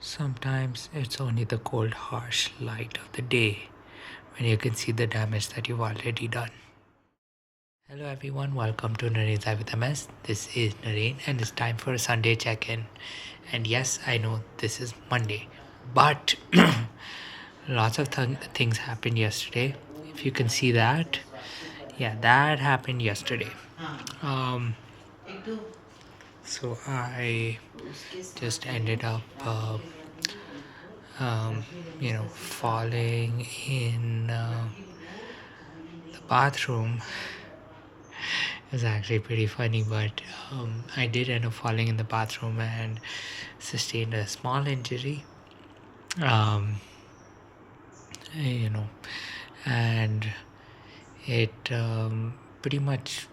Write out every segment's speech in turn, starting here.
Sometimes it's only the cold, harsh light of the day when you can see the damage that you've already done. Hello, everyone. Welcome to Nareen's Eye with MS. This is Nareen, and it's time for a Sunday check in. And yes, I know this is Monday, but lots of things happened yesterday. If you can see that, yeah, that happened yesterday. Um, so I just ended up falling in the bathroom. It's actually pretty funny, but I did end up falling in the bathroom and sustained a small injury. Um, you know, and it pretty much,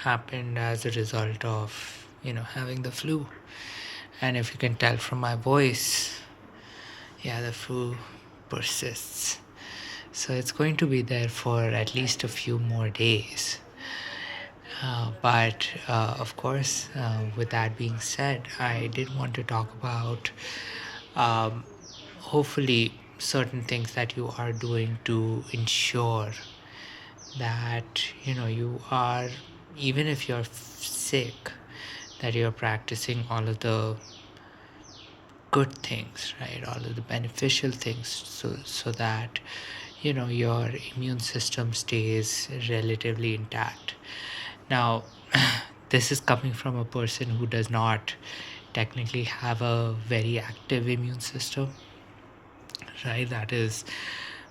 happened as a result of, having the flu. And if you can tell from my voice, yeah, the flu persists. So it's going to be there for at least a few more days. But of course, with that being said, I did want to talk about um, hopefully certain things that you are doing to ensure that you are, even if you're sick, that you're practicing all of the good things, right? All of the beneficial things, so that your immune system stays relatively intact. Now, this is coming from a person who does not technically have a very active immune system, right? That is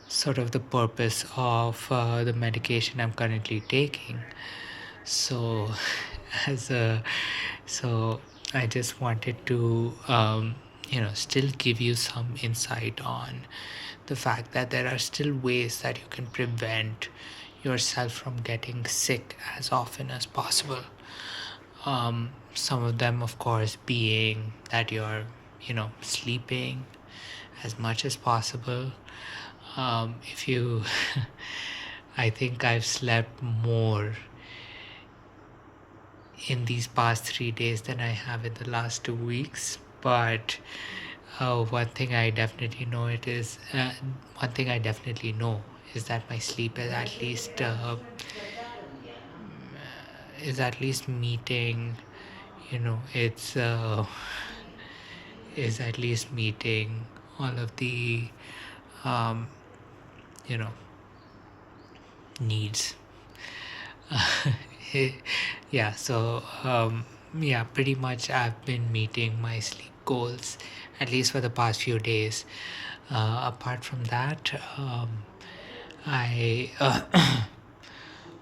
sort of the purpose of the medication I'm currently taking. So, as a so I just wanted to still give you some insight on the fact that there are still ways that you can prevent yourself from getting sick as often as possible. Some of them, of course, being that you're sleeping as much as possible. If you I think I've slept more in these past 3 days than I have in the last 2 weeks. But one thing I definitely know is that my sleep is at least meeting. It's is at least meeting all of the um, you know needs. Yeah, so yeah, pretty much I've been meeting my sleep goals at least for the past few days. Apart from that, I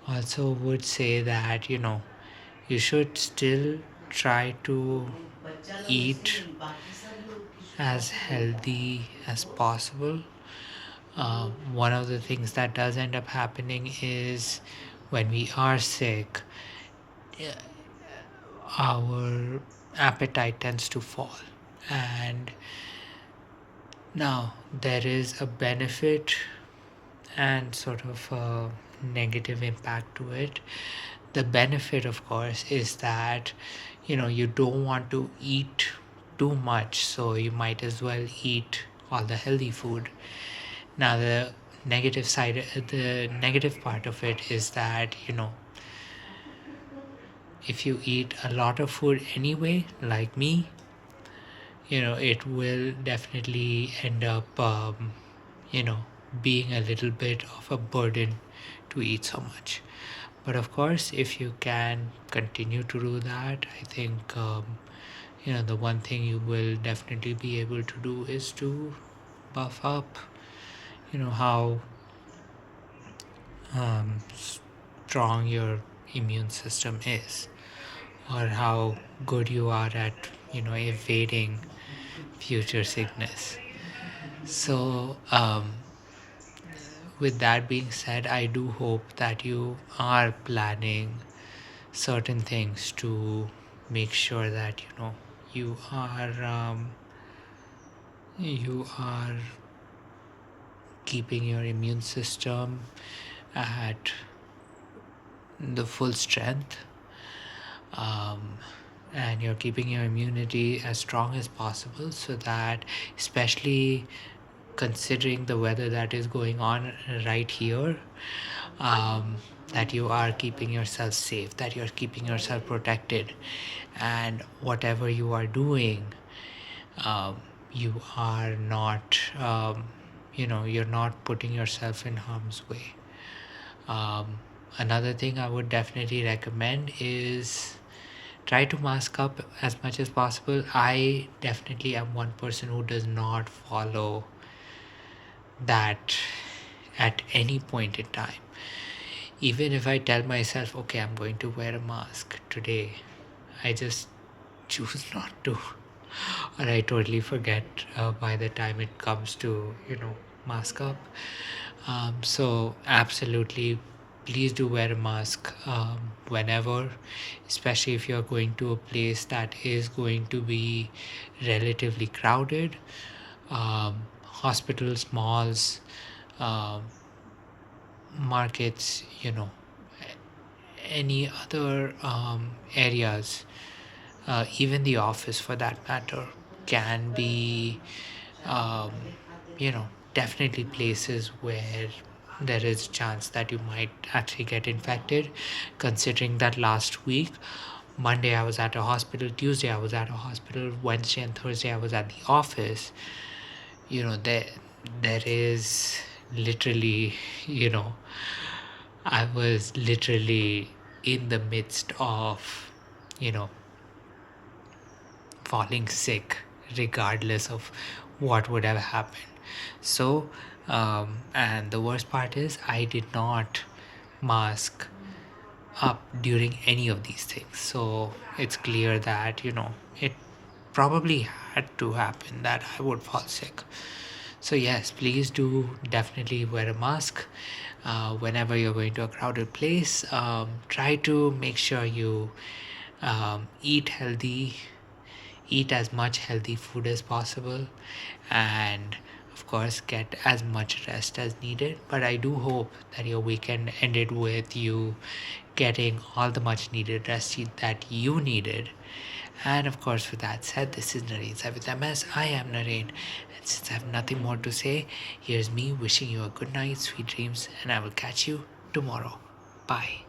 also would say that you should still try to eat as healthy as possible. One of the things that does end up happening is when we are sick, our appetite tends to fall. And now there is a benefit and sort of a negative impact to it. The benefit, of course, is that you don't want to eat too much, so you might as well eat all the healthy food. Now the negative part of it is that if you eat a lot of food anyway, like me, it will definitely end up you know being a little bit of a burden to eat so much. But of course, if you can continue to do that, I think the one thing you will definitely be able to do is to buff up how strong your immune system is, or how good you are at evading future sickness. So with that being said, I do hope that you are planning certain things to make sure that you are you are keeping your immune system at the full strength. and you're keeping your immunity as strong as possible, so that, especially considering the weather that is going on right here, um, that you are keeping yourself safe, that you're keeping yourself protected, and whatever you are doing, you are not, you're not putting yourself in harm's way. Another thing I would definitely recommend is try to mask up as much as possible. I definitely am one person who does not follow that at any point in time. Even if I tell myself, okay, I'm going to wear a mask today, I just choose not to, or I totally forget by the time it comes to, mask up. So, absolutely, please do wear a mask whenever, especially if you're going to a place that is going to be relatively crowded. Hospitals, malls, um, markets, any other areas, even the office for that matter, can be, um, definitely places where there is a chance that you might actually get infected. Considering that last week, Monday I was at a hospital, Tuesday I was at a hospital, Wednesday and Thursday I was at the office. There is literally, you know, I was literally in the midst of, you know, falling sick, regardless of what would have happened. So, and the worst part is, I did not mask up during any of these things. So, it's clear that, it probably had to happen that I would fall sick. So, yes, please do definitely wear a mask whenever you're going to a crowded place. Try to make sure you eat healthy, eat as much healthy food as possible, and of course get as much rest as needed. But I do hope that your weekend ended with you getting all the much needed rest that you needed. And of course, with that said, this is Naren Sai with MS. I am Naren, and since I have nothing more to say, here's me wishing you a good night, sweet dreams, and I will catch you tomorrow. Bye.